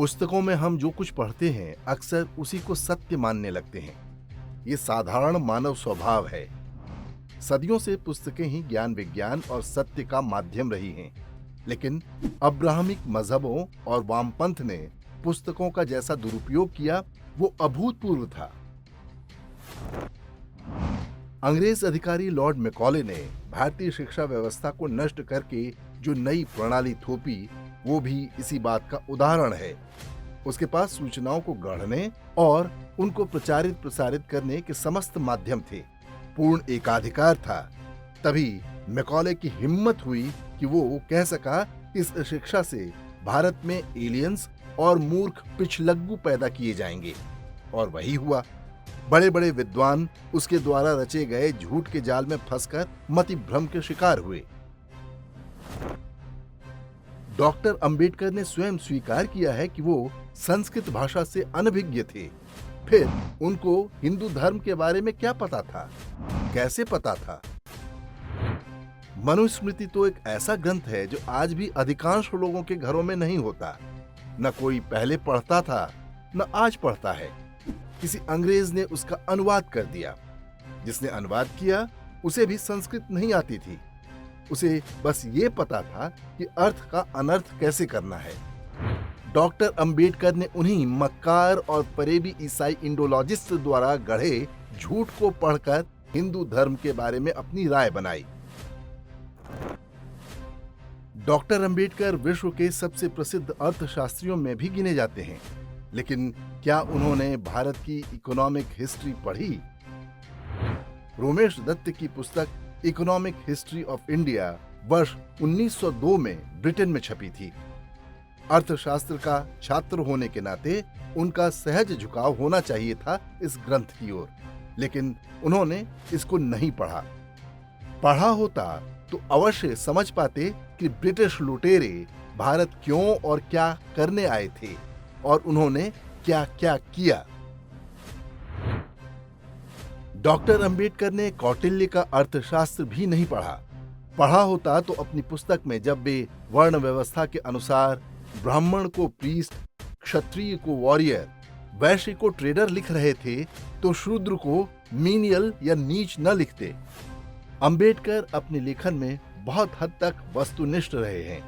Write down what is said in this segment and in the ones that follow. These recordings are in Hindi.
पुस्तकों में हम जो कुछ पढ़ते हैं अक्सर उसी को सत्य मानने लगते हैं। ये साधारण मानव स्वभाव है। सदियों से पुस्तकें ही ज्ञान विज्ञान और सत्य का माध्यम रही हैं। लेकिन अब्राहमिक मजहबों और वामपंथ ने पुस्तकों का जैसा दुरुपयोग किया वो अभूतपूर्व था। अंग्रेज अधिकारी लॉर्ड मैकॉले ने भारतीय शिक्षा व्यवस्था को नष्ट करके जो नई प्रणाली थोपी वो भी इसी बात का उदाहरण है। उसके पास सूचनाओं को गढ़ने और उनको प्रचारित प्रसारित करने के समस्त माध्यम थे। पूर्ण एकाधिकार था। तभी मैकॉले की हिम्मत हुई कि वो कह सका कि इस शिक्षा से भारत में एलियंस और मूर्ख पिछलग्गू पैदा किए जाएंगे। और वही हुआ। बड़े बड़े विद्वान उसके द्वारा रचे गए झूठ के जाल में फंसकर मति भ्रम के शिकार हुए। डॉक्टर अंबेडकर ने स्वयं स्वीकार किया है कि वो संस्कृत भाषा से अनभिज्ञ थे। फिर उनको हिंदू धर्म के बारे में क्या पता था, कैसे पता था? मनुस्मृति तो एक ऐसा ग्रंथ है जो आज भी अधिकांश लोगों के घरों में नहीं होता। न कोई पहले पढ़ता था, न आज पढ़ता है। किसी अंग्रेज ने उसका अनुवाद कर दिया। जिसने अनुवाद किया उसे भी संस्कृत नहीं आती थी। उसे बस ये पता था कि अर्थ का अनर्थ कैसे करना है। डॉक्टर अंबेडकर ने उन्हीं मक्कार और फरेबी ईसाई इंडोलॉजिस्ट द्वारा गढ़े झूठ को पढ़कर हिंदू धर्म के बारे में अपनी राय बनाई। डॉक्टर अंबेडकर विश्व के सबसे प्रसिद्ध अर्थशास्त्रियों में भी गिने जाते हैं। लेकिन क्या उन्होंने भारत की इकोनॉमिक हिस्ट्री पढ़ी? रोमेश दत्त की पुस्तक इकोनॉमिक हिस्ट्री ऑफ इंडिया वर्ष 1902 में ब्रिटेन में छपी थी। अर्थशास्त्र का छात्र होने के नाते उनका सहज झुकाव होना चाहिए था इस ग्रंथ की ओर, लेकिन उन्होंने इसको नहीं पढ़ा। पढ़ा होता तो अवश्य समझ पाते कि ब्रिटिश लुटेरे भारत क्यों और क्या करने आए थे और उन्होंने क्या क्या किया। डॉक्टर अंबेडकर ने कौटिल्य का अर्थशास्त्र भी नहीं पढ़ा। पढ़ा होता तो अपनी पुस्तक में जब वे वर्ण व्यवस्था के अनुसार ब्राह्मण को प्रीस्ट, क्षत्रिय को वॉरियर, वैश्य को ट्रेडर लिख रहे थे तो शूद्र को मीनियल या नीच न लिखते। अंबेडकर अपने लेखन में बहुत हद तक वस्तुनिष्ठ रहे हैं।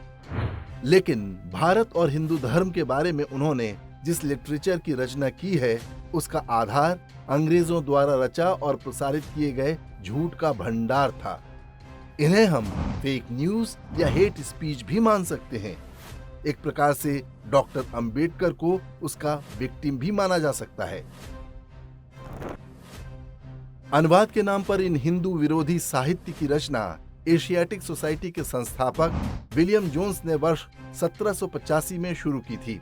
लेकिन भारत और हिंदू धर्म के बारे में उन्होंने जिस लिटरेचर की रचना की है उसका आधार अंग्रेजों द्वारा रचा और प्रसारित किए गए झूठ का भंडार था। इन्हें हम फेक न्यूज या हेट स्पीच भी मान सकते हैं। एक प्रकार से डॉक्टर अंबेडकर को उसका विक्टिम भी माना जा सकता है। अनुवाद के नाम पर इन हिंदू विरोधी साहित्य की रचना एशियाटिक सोसाइटी के संस्थापक विलियम जोन्स ने वर्ष 1785 में शुरू की थी।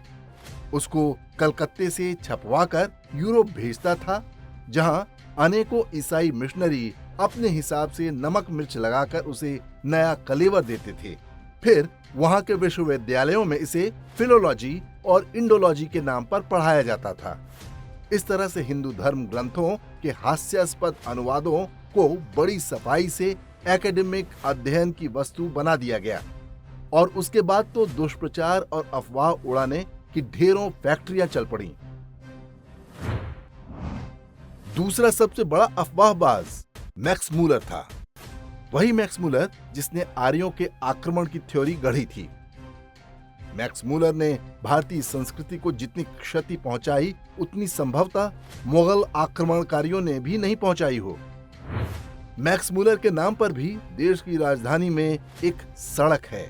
उसको कलकत्ते से छपवाकर यूरोप भेजता था, जहां अनेकों ईसाई मिशनरी अपने हिसाब से नमक मिर्च लगाकर उसे नया कलेवर देते थे। फिर वहां के विश्वविद्यालयों में इसे फिलोलॉजी और इंडोलॉजी के नाम पर पढ़ाया जाता था। इस तरह से हिंदू धर्म ग्रंथों के हास्यास्पद अनुवादों को बड़ी सफाई से एकेडमिक अध्ययन की वस्तु बना दिया गया और उसके बाद तो दुष्प्रचार और अफवाह उड़ाने की ढेरों फैक्ट्रियां चल पड़ी। दूसरा सबसे बड़ा अफवाहबाज मैक्स मूलर था। वही मैक्स मूलर जिसने आर्यों के आक्रमण की थ्योरी गढ़ी थी। मैक्स मूलर ने भारतीय संस्कृति को जितनी क्षति पहुंचाई उतनी संभवतः मुगल आक्रमणकारियों ने भी नहीं पहुंचाई हो। मैक्स मूलर के नाम पर भी देश की राजधानी में एक सड़क है।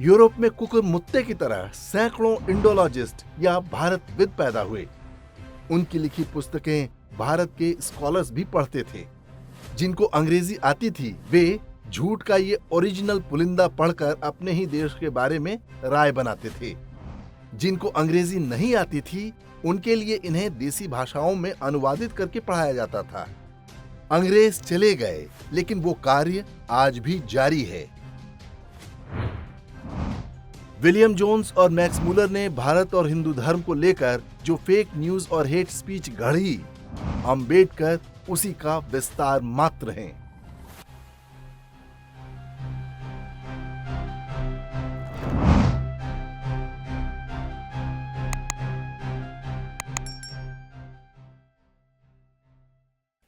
यूरोप में कुकुरमुत्ते की तरह सैकड़ों इंडोलॉजिस्ट या भारतविद पैदा हुए। उनकी लिखी पुस्तकें भारत के स्कॉलर्स भी पढ़ते थे। जिनको अंग्रेजी आती थी वे झूठ का ये ओरिजिनल पुलिंदा पढ़कर अपने ही देश के बारे में राय बनाते थे। जिनको अंग्रेजी नहीं आती थी उनके लिए इन्हें देसी भाषाओं में अनुवादित करके पढ़ाया जाता था। अंग्रेज चले गए लेकिन वो कार्य आज भी जारी है। विलियम जोन्स और मैक्स मूलर ने भारत और हिंदू धर्म को लेकर जो फेक न्यूज और हेट स्पीच गढ़ी, अंबेडकर उसी का विस्तार मात्र हैं।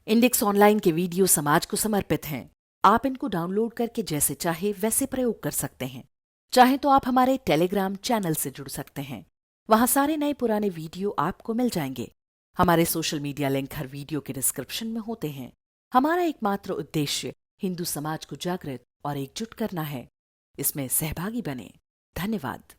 इंडेक्स ऑनलाइन के वीडियो समाज को समर्पित हैं। आप इनको डाउनलोड करके जैसे चाहे वैसे प्रयोग कर सकते हैं। चाहे तो आप हमारे टेलीग्राम चैनल से जुड़ सकते हैं। वहां सारे नए पुराने वीडियो आपको मिल जाएंगे। हमारे सोशल मीडिया लिंक हर वीडियो के डिस्क्रिप्शन में होते हैं। हमारा एकमात्र उद्देश्य हिंदू समाज को जागृत और एकजुट करना है। इसमें सहभागी बने। धन्यवाद।